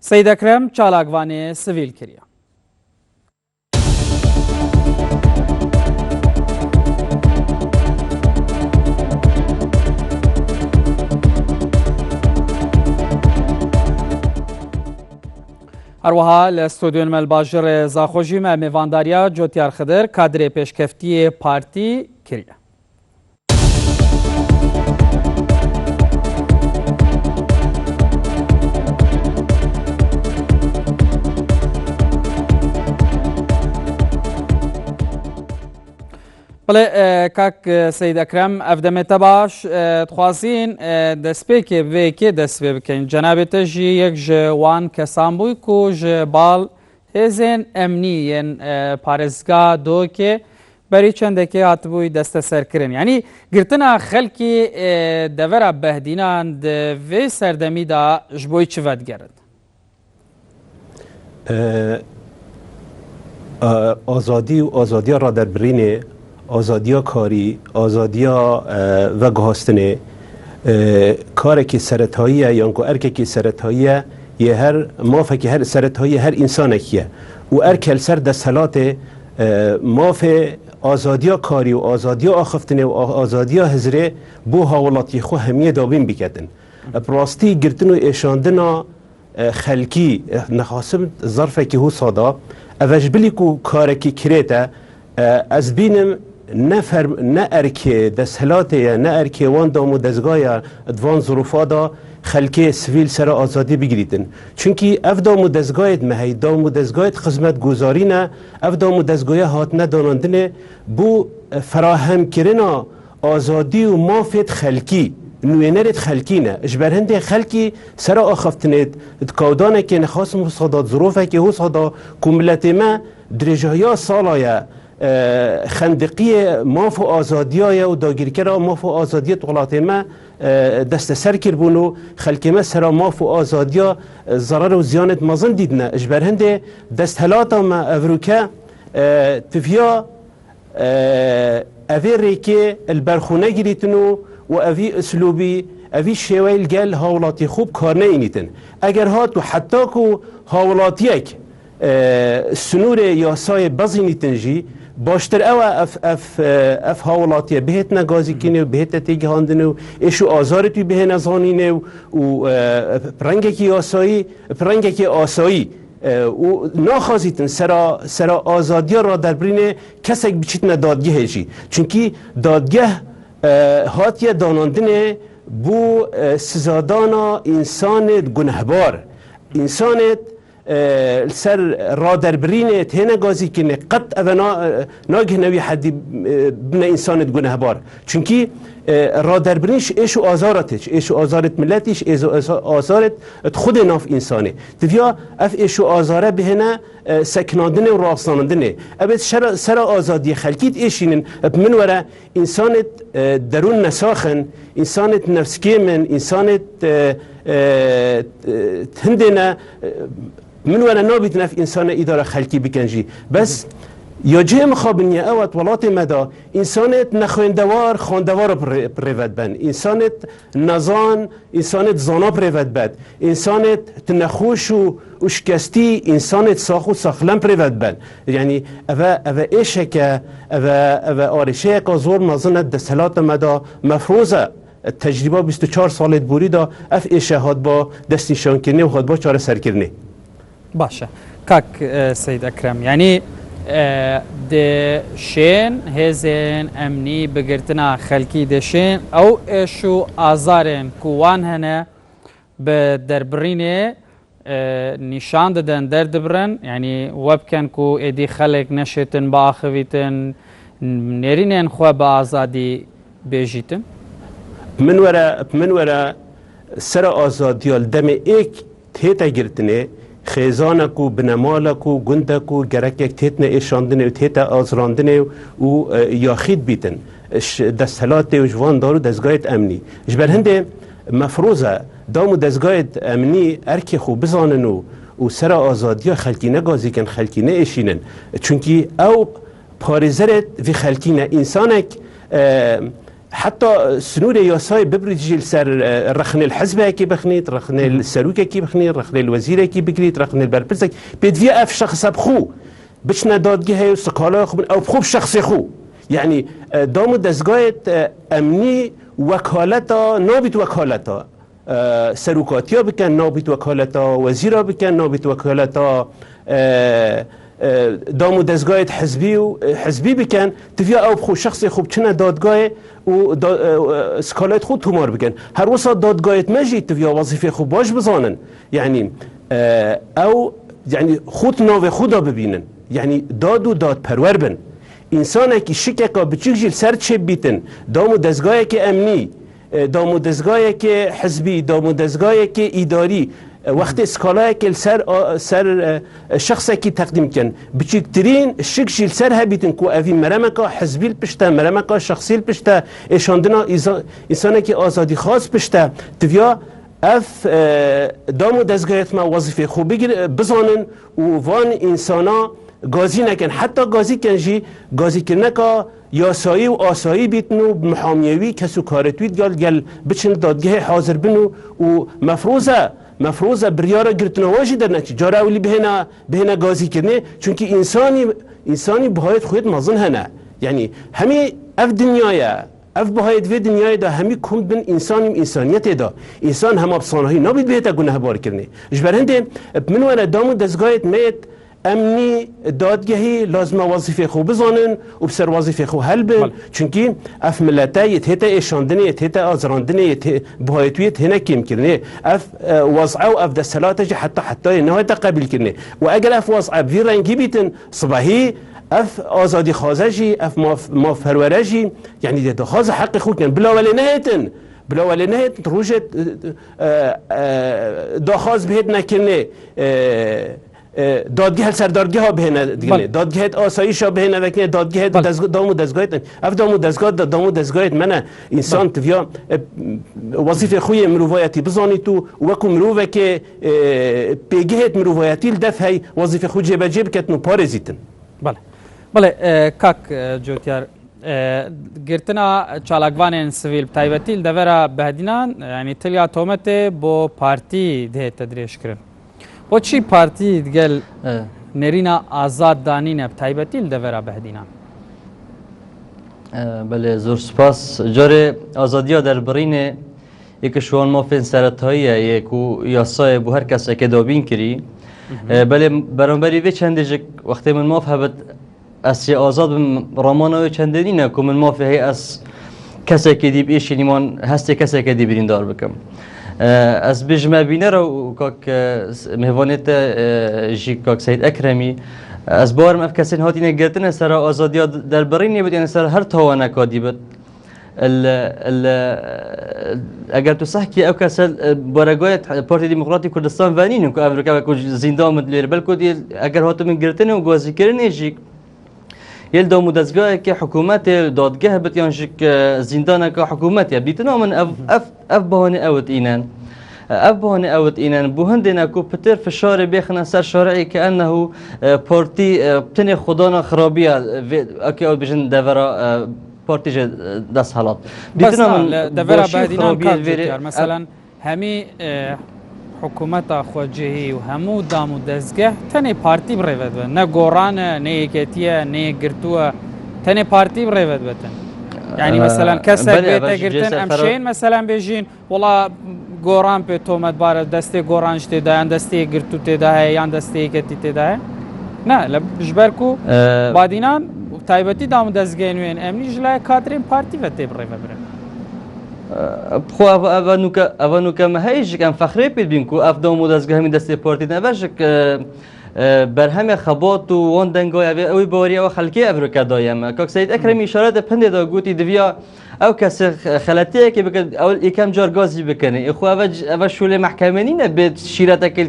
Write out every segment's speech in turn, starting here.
سید اکرم چالاکوانی سویل کریا. هروها لاستودیون مل باجر زاخوجی ما میوانداریا جوتیار خضر کادر پیشکفتی پارتی کریا. بله کاک سید اکرم افدمت باش تخوازین دسپیک ویکی دسپی بکن جناب تجی یک جوان کسان بوی کو جبال هزین امنی پارزگاه دو که بری چنده که هاتبوی دست سر کرن یعنی گرتنا خلکی دورا بهدینان دوی سردمی دا جبوی چه ود گرد آزادی را در برینه آزادی کاری، آزادی و گهاستنه کاری که سرطاییه یا انکو ارکه که سرطاییه یه هر مافه که هر سرطایی هر انسان کیه و ارکل سر دستالات مافه آزادی کاری و آزادی آخفتنه و آزادی هزره بو هاولاتی خو همیه دابین بکدن براستی گرتن و ایشاندنا خلکی نخواستم ظرفه که هو صادا اوش بلی کو کاری که کریته از بینم نه ارکه دستهلاته نه ارکه وان دامو دزگاه ادوان ظروفا دا خلکه سویل سر آزادی بگیریدن چونکی اف دامو دزگاهت مهی دامو دزگاهت خدمت گذاری نه اف دامو دزگاه هات ندانندنه بو فراهم کرنا آزادی و مافت خلکی نوینرت خلکی نه اجبر هنده خلکی سر آخفتنید کودانه که نخواست مصادات ظروفه که هو صادا کملت ما درجه سالایه خندقی مافو آزادیای و داگیرکر مافو آزادی طولات ما دست سر کربونو خلکی ما سر مافو آزادیا ضرر و زیانت مزن دیدنه اجبر هنده دست هلاتا ما افروکه تفیا اوی ریکه البرخونه گریتنو و اوی اسلوبی اوی شویل گل هاولاتی خوب کارنه اینیتن اگر هاتو حتی که هاولاتیک سنور یاسای بزینی تنجی باشتر او اف هاولاتیه بهت نگازی کنه و بهت تیگهاندنه و ایشو آزارتوی به نزانینه و پرنگکی آسایی و ناخوازیتن سرا آزادی را در برین کسک بچیت ندادگه جی چونکی دادگه هاتیه داناندنه بو سزادانا انسان گنهبار انسانت سر را در برینه تهنه گازی کنه قط اونا ناگه نوی حدی بنا انسانت گنهبار چونکی را در برینش ایشو آزارتش ایشو آزارت ملتش ایشو آزارت خود ناف انسانه تفیا اف ایشو آزاره بهنه سکناندنه و راستاندنه ابد سر آزادی خلکیت ایشینن من وره انسانت درون نساخن انسانت نفسکی من انسانت هندنا من ولا نابت نف انسان اداره خلقی بکنجی بس یا جه مخابنیه اوت ولات مدا انسانت نخوندوار خواندوار پریود بن انسانت نزان انسانت زانا پریود بد انسانت تنخوش و شکستی انسانت ساخو ساخلم پریود بن یعنی اوه ایشه که اوه آرشه که زور مزنت دستلات مدا مفروضه تجربه 24 سالت بوری دا اف ایشه هاد با دستنشان کرنه و هاد با چاره سر کرنه باشه کاک سید اکرم یعنی دشین هزین امنی بگرتنا خلکی دشین او ایشو آزارن کوان هنه به دربرینه نشان دادن دردبرن یعنی وبکن کو ایدی خلق نشتن با آخویتن نرینن خواه با آزادی بیجیتن من ورا سر آزادیال دم ایک تیتا گرتنه خیزانکو بنمالکو گندکو گرک تیتنه ایشاندنه و تیتا آزراندنه و یاخید بیتن دستهلات و جوان دارو دزگایت امنی جبر هنده مفروضه دامو دزگایت امنی ارکی خوب بزانن و سر آزادی خلکی نگازی کن خلکی نه ایشینن چونکی او پارزرت وی خلکی نه انسانک حتى سنور ياسای ببرجیل سر رخنه الحزب کی بخنید، رخنه السروک کی بخنید، رخنه الوزیر کی بگیرید، رخنه البرپرس بدوی اف شخص بخو بچنه دادگاه و سکالا خوب او خوب شخص خو یعنی دام دستگاه امنی وکالتا نابید وکالتا سروکاتیا بکن نابید وکالتا وزیرا بکن نابید وکالتا دام دستگاه حزبی بکن تفیا او بخو شخص خوب چنه دادگاه و سکالات خود تومار بکن هر وسط دادگاهت مجید تفیا وظیفه خوب باش بزانن یعنی او یعنی خود ناو خدا ببینن یعنی داد و داد پرور بن انسان که شککا بچیک جیل سر چه بیتن دام دستگاه که امنی دام دستگاه که حزبی دام دستگاه که اداری وقت اسکالای که سر شخصی که تقدیم کن بچیکترین شک جیل سر هبیتن کو اوی مرمکا حزبی پشته مرمکا شخصی پشته اشاندنا انسان که آزادی خاص پشته تویا اف دام دستگاهت ما وظیفه خوب بگیر بزانن و وان انسانا گازی نکن حتی گازی کنجی گازی کنکا یاسایی و آسایی بیتنو محامیوی کسو کارتوید گل بچن دادگاه حاضر بنو و مفروضه بریارا گرتنا واجی در نچی جارا اولی بهنا گازی کرنه چونکه انسانی بهایت خود مازن هنه یعنی همی اف دنیایه اف بهایت و دنیای دا همی کند بن انسانیت دا انسان هم ابسانهایی نابید بهتا گناه بار کرنه جبر هنده من وانا دامو دستگاهت میت امنی دادگاهی لازم وظیفه خوب بزانن و بسر وظیفه خوب حل بن چونکی اف ملتا یتهتا اشاندنه یتهتا آزراندنه یته بهایتویت هنه کم کرنه اف وضعه و اف دستلاته حتی نهایتا قبل کرنه و اگر اف وضعه بی رنگی بیتن صباحی اف آزادی خازجی اف مافرورجی یعنی ده خاز حق خود کن بلا ولی نهیتن روجت داخاز بهت نکنه دادگاه سردارگاه ها بهنه دیگه دادگاه آسایش ها بهنه وکنه دادگاه دامو دستگاهت اف دامو دستگاهت منه انسان تویا وظیفه خوی مروایتی بزانی تو وکو مروه که پیگهت مروایتی لدفعی وظیفه خود جیبه جیب کتنو پارزیتن بله کاک جوتیار گرتنا چالاکوان سویل تایبتیل دورا بهدینان یعنی تلیا تومته بو پارتی ده تدریش کرن و چی پارتی دگل نرینا آزاد دانینه تایبتیل دورا بهدینان بله زور سپاس جاره آزادیا در برینه یک شوان مافین سرطاییه یکو یاسای بو هر کس که دابین کری بله برانبری وی چنده جک وقتی من ماف هبت از آزاد رامانوی چنده دینه که من ماف هی از کسی که دیب ایش نیمان هستی کسی که دیبرین دار بکم از بجمع بینه رو کاک مهوانیت جی کاک سید اکرمی از بارم اف کسین هاتی نگرتن سر آزادیا در برینی بود یعنی سر هر تاوانه کادی بود اگر تو صح کی او کسل برگایت پارتی دموکراتی کردستان وانین که امریکا کو زندان مدلیر بلکو دی اگر هاتو من گرتن و گازی کردن جی یل دامو دستگاه که حکومت دادگاه بت یانشک زندان که حکومت یا بیتنا من اف بهانه اوت اینن بو هندنا کو پتر فشار بخنا سر شرعی که انه پارتی بتنی خدانا خرابیه اکی او بجن دورا پارتی دست حالات بیتنا من دورا بهدینان کار مثلا همی حکومت خواجهی و همو دامو دستگاه تنی پارتی بریود بن نه گوران نه یکتیه نه گرتوه تنی پارتی بریود بتن یعنی مثلا کسی بیت گرتن امشین مثلا بیجین والله گوران به تومت بار دسته گورانش تدا یا دسته گرتو تدا یا دسته یکتی تدا نه لبجبر کو بادینان تایبتی دامو دستگاه نوین امنی جلای کادرین پارتی و تبریو برن خو اوانو که مهیج کم فخری پید بین کو افدام دستگاه می دسته پارتی نباشه که بر همه خبات و وان دنگای اوی باوریا و خلکی افریقا دایم کاک سید اکرمی اشاره ده پنده دا گوتی دویا او کس خلطیه که بکن اول یکم جار گازی بکنه خو اول شوله محکمه نینه به شیرت اکل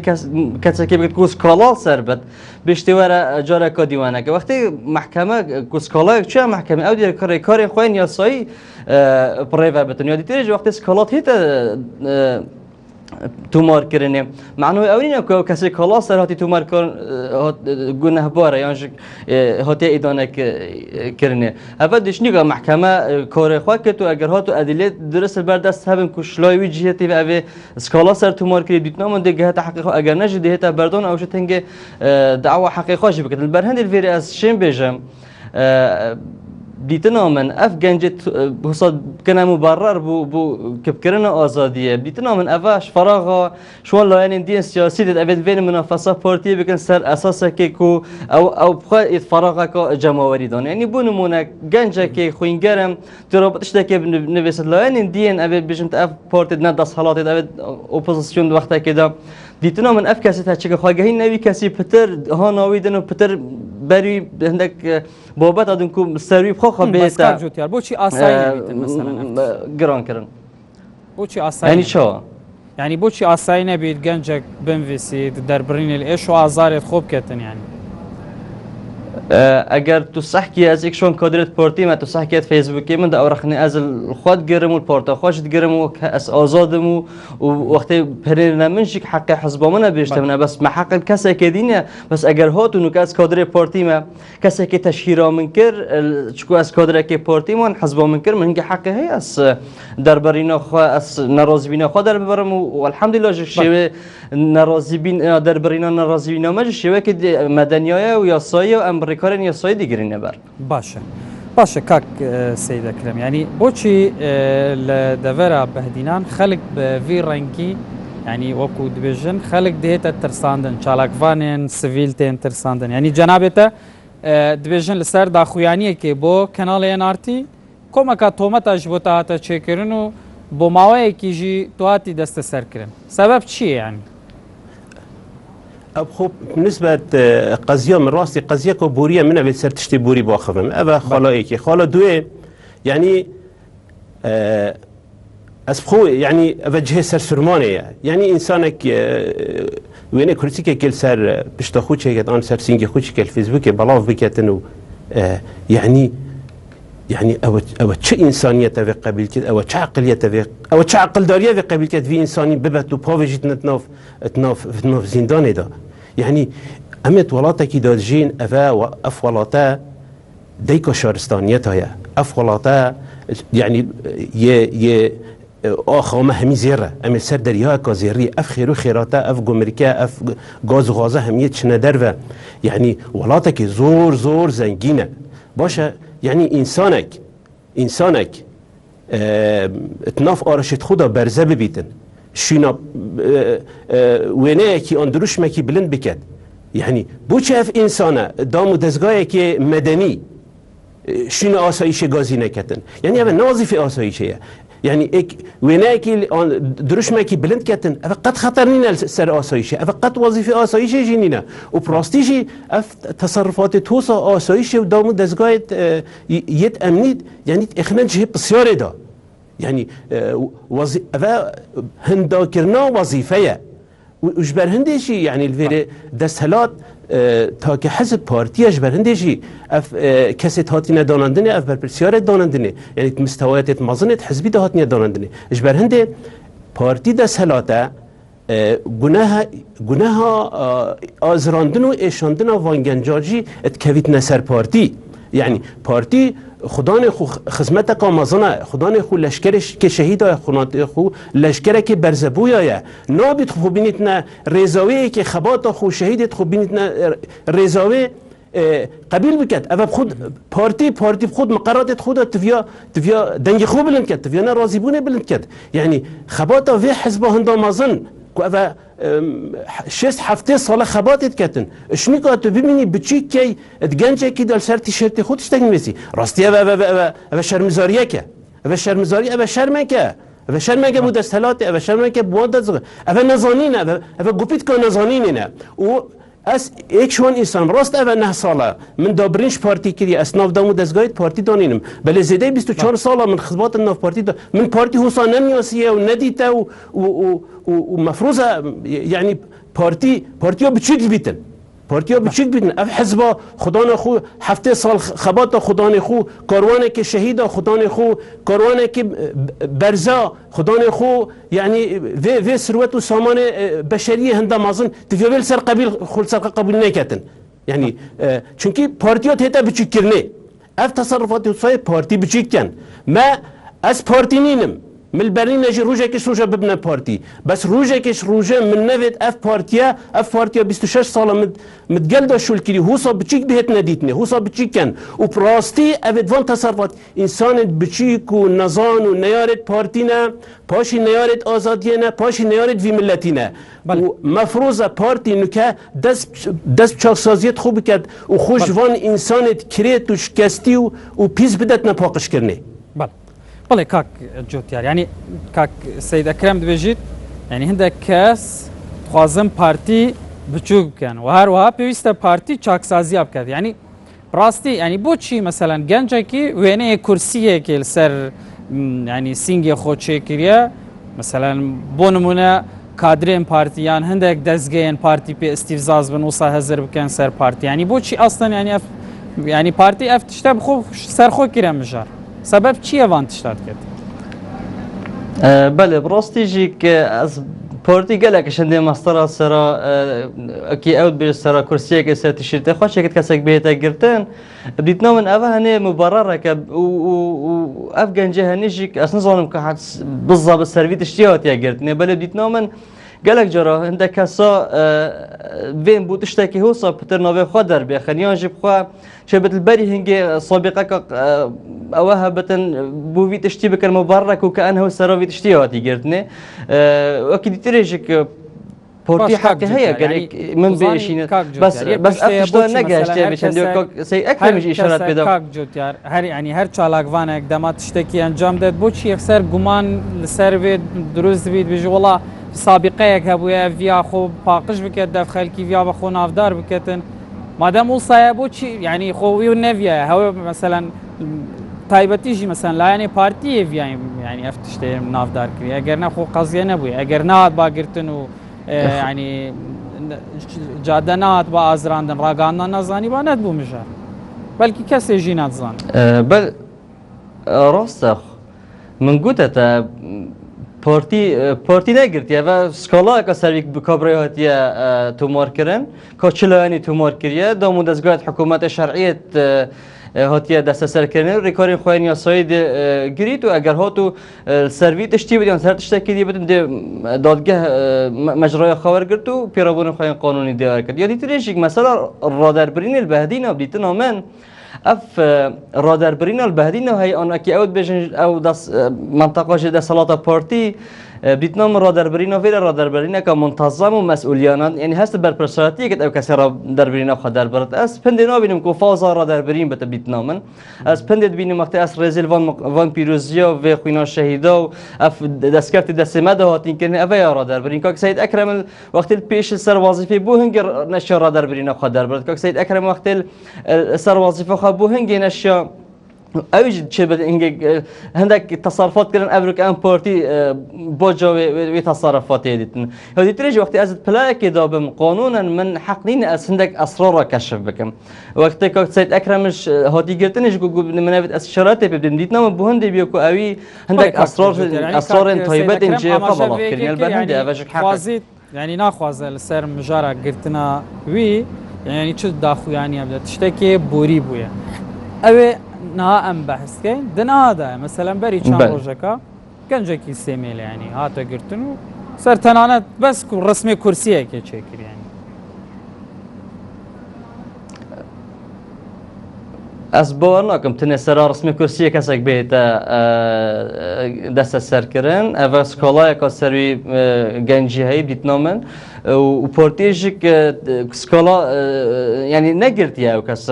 کسی که بکن کوس کالال سر بد بشتوار جار کادیوانه که وقتی محکمه کوس کالای چه محکمه او دیر کار خوین یا سایی پریو بتن یا دیتریج وقتی سکالات هیت تومار کرنه معنوی اولین که کسی کلاس سر هاتی تومار گناه باره یعنی هاتی ایدانه کرنه اول دشنی که محکمه کار خواه که تو اگر هاتو ادله درست بردست هبن کشلایوی جهتی و اوه اسکالا سر تومار کردی دیتنام ده جهت حقیقه اگر نجی دهت بردان او شت هنگ دعوا حقیقه شی بکن برهند الفيري از شیم بجم دیتنا من اف گنجت حساد کنه مبرر بو کبکرنا آزادیه دیتنا من افاش فراغ شوان لاین دین سیاسی دید اوید وین منافسه پارتی بکن سر اساسه که کو او بخواه فراغ که جماوری دان یعنی بو نمونه گنجه که خوینگرم ترابطش ده که نویسد لاین دین اوید بجمت اف پارتی ندست حالات اوید اپوزیسیون وقتا که دا دیتنا من اف کسی تا چه خواهی نوی کسی پتر ها ناویدن و پتر بری هندک بابت آدم کو سروی بخواه بسکار جوتیار بو چی آسایی نبیتن مثلا گران کرن بو چی آسایی یعنی چه؟ يعني بوشي آساينا بيت جنجك بنفيسي دربرين الإيش وآزارت خوب كتن يعني اگر تو صحکی از یک شون کادرت پارتی ما تو صحکی از فیسبوکی من دا رخنی از خود گرم و پارتا خوشت گرم و از آزادم و وقتی پریر نمنش حق حزب من بیشتر بس محق کسی که دینه بس اگر هاتونو که از کادر پارتی ما کسی که تشهیر من کر چکو از کادر که پارتی من حزب من کر من که حق هی از دربرینا خو از ناراضی بینا خو در ببرم و الحمدلله شیوه ناراضی بین دربرینا ناراضی بینا مج شیوه که مدنیای و یاسایی و امریکا یا سایه دیگرینه بر باشه کاک سید اکرم یعنی بوچی لدورا بهدینان خلق به وی رنگی یعنی وکو دبیجن خلق دهتا ترساندن چالاکوانین سویلتین ترساندن یعنی جنابتا دبیجن لسر داخویانیه که بو کنال انارتی کمکا تومتا جبوتا هاتا چه کرن و بو ماوه که جی توهاتی دست سر کرن سبب چیه يعني؟ خب بالنسبة قضية من راسي قضية كبورية من أبي سر تشتي بوري باخفم أبا خالا إيكي خالا دوي يعني أسبخو يعني أبا جهة سر سرمانية يعني إنسانك وينه كرسي كل سر بشتاخو شيء آن سر سينجي خوش كل فيسبوك بلاف بكتنو يعني أو چه إنسانية في قبيل كده أو چه عقلية في أو چه عقل دارية في قبيل كده في إنساني ببت وباوجت نتناف زندان ده يعني أمت ولاتا كي دادجين أفا أف ولاتا ديكا شارستانية هيا أف ولاتا يعني ي آخامه همي زيرة أمي سر دريها كازيري أف خيرو خيراتا أف قمريكا أف غاز غازة همية چنه درفة يعني ولاتا كي زور زنگينة باشا يعني إنسانك اتناف آرشت خدا برزه ببيتن شينا وينه كي اندروش مكي بلند بكت يعني بوچه اف انسانه دامو دزگاه كي مدني شينا آسایش گازي نكتن يعني اما نوظيف آسایشه يعني وينه كي دروش مكي بلند كتن اف قد خطر نينا سر آسایشه اف قد وظيفه آسایشه جينينا وبراستيجي اف تصرفات توسا آسایشه و دامو دزگاه يت امنيد يعني اخنان جه بسياره دا يعني هندا كرنا وظيفة وجبر هندشي يعني الفيري دستهلات تا که حزب پارتی اجبر هندشي اف کسیت هاتینا دانندنه اف برپرسیارت دانندنه يعني مستويات مازنت حزبی ده هاتینا دانندنه اجبر هنده پارتی دستهلاته گناه آزراندن و ایشاندن وانگنجاجی اتکویت نسر پارتی يعني پارتی خدان خو خدمت کامازانه خدان خو لشکرش که شهید خونات خو لشکر که برزبویا نابید خو بینید نه رضاوی که خبات خو شهیدت خو بینید نه رضاوی قبیل بکد اول خود پارتی خود مقررات خود تفیا دنگ خوب بلند کد تفیا نه راضی بونه بلند کد یعنی خبات و حزب هندامازن که اول 6-7 سال خباتت کتن اشنی که تو ببینی بچی که ادگنجه که دل سر تیشرت خودش تگنیسی راستی او شرمزاریه که او شرمزاری او شرمه که او شرمه که بود استحلات او شرمه که بود او نزانینه او گوپیت که نزانینه و از یک شوان انسان راست او 9 ساله من دابرینش پارتی کردی اسناف دامو دزگاهیت پارتی دانینم بله زیده 24 ساله من خدمات ناف پارتی من پارتی حسان نمیاسیه و ندیته و مفروضه يعني بارتي ها بتشيك بيتن پارتیا بچیک بیدن اف حزبا خدان خو 7 سال خبات خدان خو کاروانه که شهید خدان خو کاروانه که برزا خدان خو یعنی و ثروت و سامان بشری هنده مازن تفیول سر خل سر قبول نکتن یعنی چونکی پارتیا تهتا بچیک کرنه اف تصرفات وصاية بارتي بچيكن ما اس بارتي نينم من البرلين نجي روجا كش روجا ببنا بارتي بس روجا كش روجا من نفت اف بارتيا 26 سال متقلده شو الكري هو صاب بچيك بهت نديتني هو صاب بچيكن وبراستي افت فان تصرفات انسان بچيك ونظان ونيارت بارتينا باشي نيارت آزادينا باشي نيارت في ملتنا ومفروضة بارتي نكا دست بچاق سازيت خوب بكد وخوش وان انسانت كريت وشكستي وبيز بدت نپاقش کرنه بله كاك جوتيار يعني كاك سيد أكرم دبيجيت يعني هندك كاس خوازم بارتي بچوك كان وهر وها بيوستا بارتي چاك سازي بكات يعني راستي يعني بوچي مثلا گنجكي وينه كرسيه كي السر يعني سينجي خو چيكريا مثلا بونمونه كادرين بارتيان هندك دزگين بارتي بي استفزاز بن وصا هزر بكان سر بارتي يعني بوچي اصلا يعني بارتي اف تشتب خو سر خو كيرا مجار سبب چیه وان تشتاد کرد؟ بله براستی جیک از پارتی گله که شنده مستر سرا اکی اود بیش سرا کرسیه که سر تشیرته خواه شکت کسک بهتا گرتن بدیت نامن اوه هنه مبرره که و اف گنجه هنه جیک اصلا ظالم که حد بالضبط سروی تشتیهات یا گرتنه بله بدیت نامن گلک جرا هنده کسا وین بود اشتاکی هو صاب پتر نوی خواه در بیخنیان جب خواه شبت البری هنگی سابقه که اوها بتن بو ویت اشتی بکر مبارک و که انه سرا ویت اشتی هاتی گردنه اکی دیتره که پورتی حقی هیا گلک من بیشینه بس افتشتان نگهشته بشن دیو که سی اکرمش اشارت پیدا کاک جوتیار هر يعني هر چالاکوان اقدامات اشتکی انجام داد بوچی اکثر گمان لسر وید دروز بید بيجي والله سابقه یک هبویا ویا خو پاقش بکد دف خلکی ویا بخو نافدار بکتن مادام وصايا بوچی يعني خو ويو نفيا هو مثلا تایبتیجی مثلا لا يعني بارتي ویا يعني افتشته نافدار کری اگر نه خو قضیه نبوی اگر نه باگرتن و يعني جادنات با ازراندن راگاندن نزانی با ند بو مجار بلکه کسی جی نزان بل راستخ من گوته پارتی نگرد و سکالا که سرویک بکابره هاتیه تومار کرن که چلوانی تومار کریه دامون دستگاه حکومت شرعیت هاتیه دست سر کردن ریکارین خوانی یاسایی گرید و اگر هاتو سروی تشتی بدیان سر تشتی دی بدن دادگاه مجرای خبر گرد و پیرابون خوانی قانونی دیار کرد. یادی تریشیک مثلا رادربرین البهدین ابدیتن آمن اف رادربرین البهدین هی آن اکی اود بجن او دست منطقه جد سلاطه پارتی بيتنام رادربرينا فيلا رادربرينا كمنتظم ومسؤوليانا يعني هست بربرساتي كت او كسر رادربرينا خدر برت اس بندنا بينم كوفازا رادربرين بت بيتنامن اس بندت بينم وقت اس رزل وان بيروزيا و خوينا شهيدا اف دسكرت دسمده هاتين كن افيا رادربرين كاك سيد اكرم وقت البيش سر وظيفه بو هنجر نشر رادربرينا خدر برت كاك سيد اكرم وقت سر وظيفه خبو هنجي نشر اوج چه بده اینگه هندک تصرفات کردن ابرک ام پارتی باجا و تصرفات دیدن هدی تریج وقتی از پلا که دابم قانونا من حق نین از هندک اسرار کشف بکم وقتی که سید اکرمش هادی گرتنش گو من از شرایط بدیم دیدن بو هندی بیو کو اوی هندک اسرار طیبت اینجا خبر کردن البته اوج حق يعني ناخذ السر مجارة قلتنا وي يعني شو داخو يعني ابدا تشتكي بوري بويا اوي نها ام بحث كاين دنا هذا مثلا بري كان روجكا كان جاكي سيميل يعني هاتا قرتنو صرت انا بس رسمي كرسيه كي تشكر يعني اسبوع ناكم تنسر رسمي كرسيه كسك بيت دست سركرن اف سكولا كسروي گنجي هي بيتنامن و پارتیش سکالا یعنی نگرد یا کس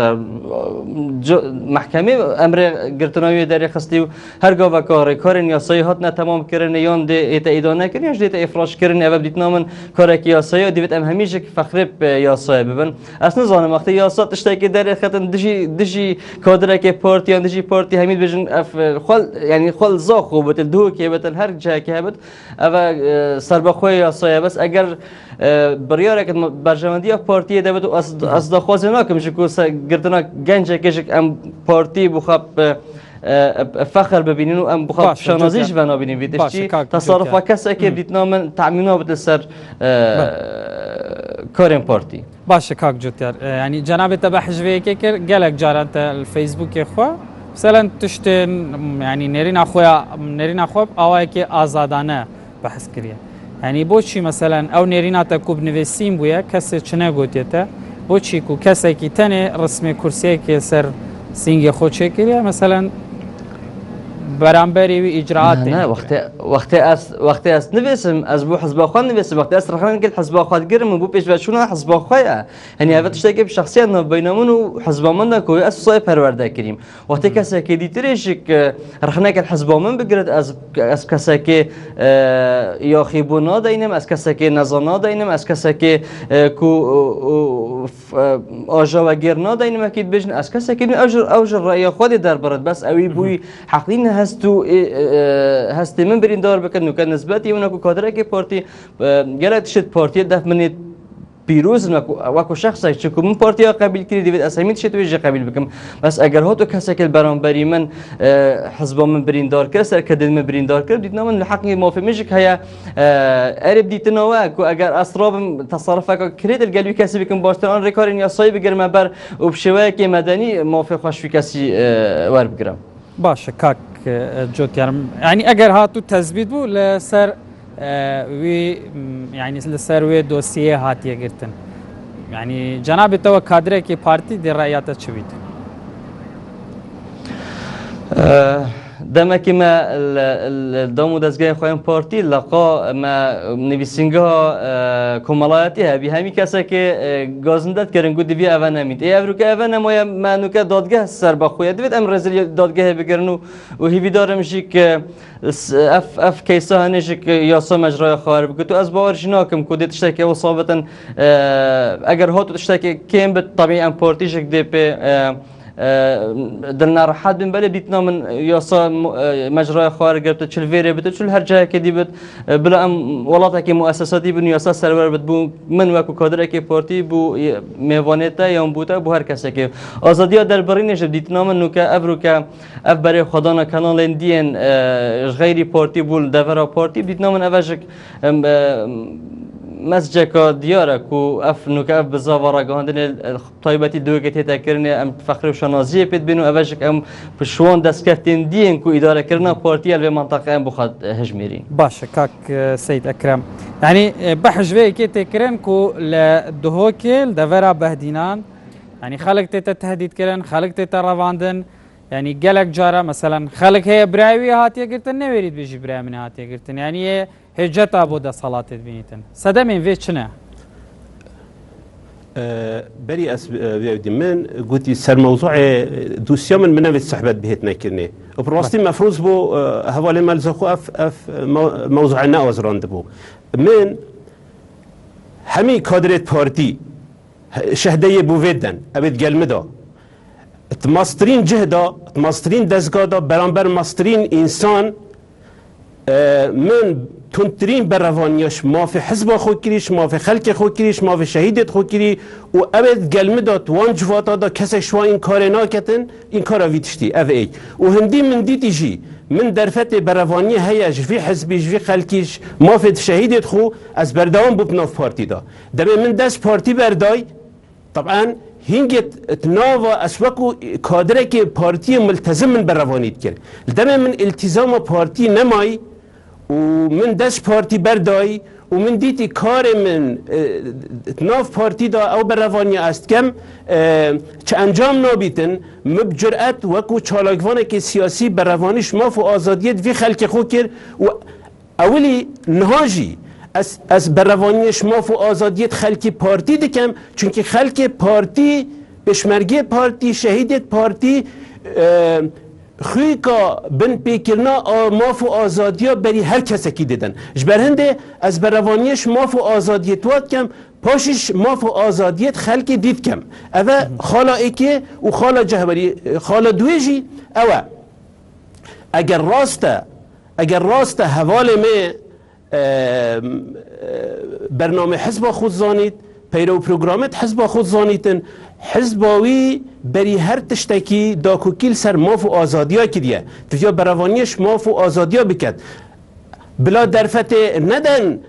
محکمه امر گرتناوی داری خستی و هر گاو کارن یاسایی هات نه تمام کردن یان ده ایت ایدانه کردن یا دیت افراش کردن یا بدیت نامن کار کی یاسایی دیوت ام همیشه فخر یاسایی ببن اصلا زانم وقتی یاسات اشتکی داری ختن دجی کادر کی پارتی یا دجی پارتی همین بجن خال یعنی خال زاخو بتل دو کی بتل هر جا کی بت اوا سربخوی یاسایی بس اگر بریاره که برجامندی پارتی دبت و از دخواست ناکم شکو گردنا گنج کشک ام پارتی بخواب فخر ببینین و ام بخواب شنازیش و نبینین ویدش چی تصرف کسی که دیتنا من تعمینا بده سر کارم پارتی باشه کاک جوتیار یعنی جناب تبع حجوی که گلک جارت الفیسبوک خو مثلا تشت يعني نرين اخويا اوای که آزادانه بحث کریه یعنی بوچی مثلا او نرينا تکو بنویسیم بویا کسی چنه گوتیته بوچی کو کسی کی تنه رسم کرسی که سر سینگ خود چه کریه مثلا برانبری و اجراعات نه وقتی است نویسم از بو حزب خود نویسم وقتی است رخنان که حزب خود گرم بو پیش وشونه حزب خود یعنی هفت شتاکی شخصیت بینمون و حزب من نکوی از صای پرورده کریم وقتی کسی که دیتریش که رخنان که حزب من بگرد از کسی که یا خیبونا داینم از کسی که نزانا داینم از کسی که کو آجا و گرنا داینم اکید بجن از کسی که اوجر رأی خودی در برد بس اوی بوی حقین هستی من برین دار بکن نو که نسبتی اونکو کادره که پارتی گرد شد پارتی دف منید پیروز وکو شخصی چکو من پارتی ها قبیل کردی دیوید اسامیت شد ویجه قبیل بکم بس اگر ها تو کسی که برانبری من حزبا من برین دار کرد سر کدن من برین دار کرد دیدنا من لحقی موافق میشک هیا ارب دیتنوا کو اگر اسراب تصرف کرد الگلوی کسی بکم باشتران ریکارین یا سای بگرم بر و بشوه که مدنی موافق خوش فی کسی ور بگرم باشه کاک جوتیار يعني اگر هاتو تثبيت بو لسر وي يعني لسر وي دوسيه هاتيه گرتن يعني جناب تو كادره کی پارتی در رأيات چويت دم که ما الدوم دزگاه خواهیم پارتی لقا ما نویسنگاه کمالایتی ها بی همی کسی که گازندت کردن گودی بی اول نمید ای افرو که اول نمایا ما نوکه دادگاه سر بخوید دوید ام رزیل دادگاه بگرن و هیوی دارمشی که اف کیسا هنشی که یاسا مجرای خواهر بگو تو از باورش ناکم که دیتشتا که وصابتا اگر هاتو تشتا که کم به طبیعی ام پارتیشک دی پی دلنا راحت بن بله دیتنا من یاسا مجرای خارج گرفته چل ویره بده چل هر جایی که دیبد بلا ام ولاتا که مؤسساتی بن یاسا سرور بد بو من وکو کادر که پارتی بو میوانیتا یا بوتا بو هر کسی که آزادی در برینش دیتنا من نوکه افرو که اف برای خدانا کانال اندین غیری پارتی بول دورا پارتی دیتنا من اوجک مسجد دیاره کو اف نوک اف بزاوارا گاندن طایبتی دوگه تیتا کرنه ام فخر و شنازی پید بینو اوشک ام پشوان دست کردن دین کو اداره کردن پارتی الوی منطقه ام بخواد هجمیرین باشه کاک سید اکرم يعني بحجوه كي تكرن كو لدهوكل دورا بهدينان يعني خلق تيتا تهديد كرن خلق تيتا رواندن يعني قالك جارة مثلا خلق هي براوي هاتيه قرتن نويريد بيجي براوي من هاتيه قرتن يعني هجتا بودا صلاة بينيتن سدمين في چنه بري اس بيودي من قلتي سر موضوع دوسيا من منافس صحبت بهتنا كرني وبروستي مفروض بو هوالي مالزخو اف موضوع ناوز راندبو من همي كادرت بارتي شهدية بوفيدن ابد قلمدا تماسترين جهدا تماسترين دزگادا برانبر ماسترين انسان من تونترین بروانیاش ما في حزب خود کریش ما في خلق خود کریش ما في شهیدت خود کری و ابد گلمه داد وان جواتا دا کسی شوا این کار ناکتن این کار ویتشتی او ای و هندی من دیتی جی من درفت بروانی هیاش في حزبیش في خلقیش ما في شهیدت خو از بردوان ببناف پارتی دا دمه من دست پارتی بردای طبعا هنگت تناوا اسوکو کادره که پارتی ملتزم من بروانیت کرد دمه من التزام پارتی نمای و من دست پارتی بردای و من دیتی کار من ناف پارتی دا او بروانی است کم چه انجام نابیتن مبجرأت وکو چالاکوانه که سیاسی بروانیش ماف و آزادیت وی خلق خو کرد و اولی نهاجی از بروانیش ماف و آزادیت خلقی پارتی دکم چونکه خلق پارتی پشمرگی پارتی شهیدت پارتی خوی که بن پیکرنا ماف و آزادیا بری هر کسی کی دیدن جبر هنده از بروانیش ماف و آزادیت واد کم پاشش ماف و آزادیت خلقی دید کم اوه خالا ایکه و خالا جهبری خالا دویجی اوه اگر راسته حوال می برنامه حزب خود زانید پیرو پروگرامت حزب خود زانیتن حزباوی بری هر تشتکی داکوکیل سر ماف و آزادیا کدیه تفیا بروانیش ماف و آزادیا بکد بلا درفت ندن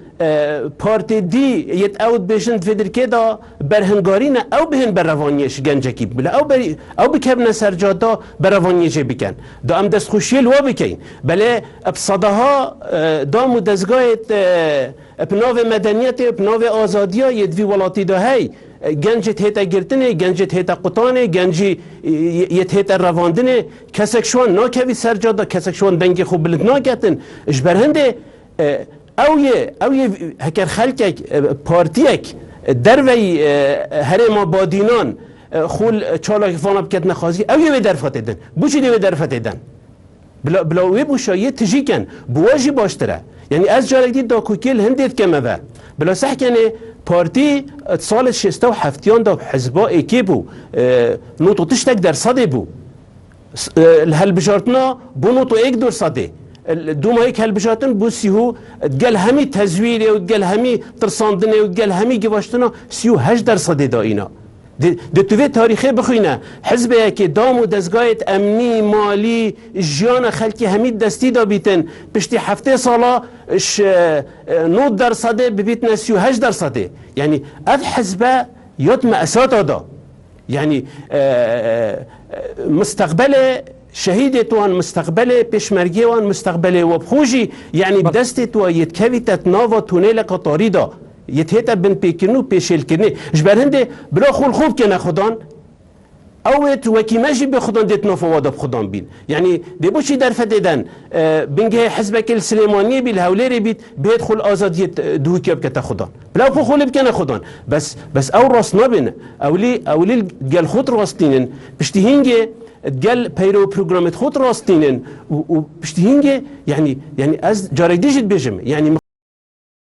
پارتی دی یت اوت بشند فدر که دا برهنگاری نه او بهن بروانیش گنجکی بلا او بکبن سرجادا بروانیش بکن دا ام دست خوشیل و بکن بله ابصدها دا مدزگایت پناو مدنیت پناو آزادیا یدوی ولاتی دا هی گنجت هیتا گرتنه گنجت هیتا قطانه گنجی یت هیتا رواندنه کسک شوان ناکوی سرجادا کسک شوان دنگی خوب بلد ناکتن اش برهنده او یه هکر خلکک پارتیک دروی هرما بادینان خول چالاک فانا بکت نخوازی او یه درفت ایدن بو چی دیوی درفت ایدن بلا وی بو شایه تجی کن بواجی باشتره یعنی از جارک دید دا کوکیل هندید کمه و بلا سح کنه پارتی سال 67 دا حزبا ایکی بو نوتو تشتک در صده بو هل بجارتنا بو نوتو ایک دور صده دوما هيك هالبجاتن بوسيهو تقال همي تزويري وتقال همي ترساندني وتقال همي جواشتنا سيو 8% داينا دي توفي تاريخي بخوينا حزب هيك دام ودزگايت امني مالي جيانا خلقي همي دستي دا بيتن بشتي حفته صالا 9% ببيتنا سيو 8% يعني اد حزبه يوت مأسات دا يعني مستقبله شهيد توان مستقبله پیشمرگی وان مستقبله و بخوجی یعنی دست تو یتکویت ناوا تونل قطاری دا یتهت بن پیکنو پیشل کنه جبرنده بلا خول خوب کنه خدان اوت وکی ماجی به خدان دیت نفواد بخدان بین یعنی دبو چی در فدیدن بنگه حزبک السلیمانی بیل هولری بیت بيت خل آزادیت دو کیاب کتا خدان بلا خو خول بکنه خدان بس او راست نبین اولی گل خود راستینن پشتی هنگه تقال پیرو پروگرامت خود راستینن و پشتی هنگه یعنی از جارک دیجت بجم یعنی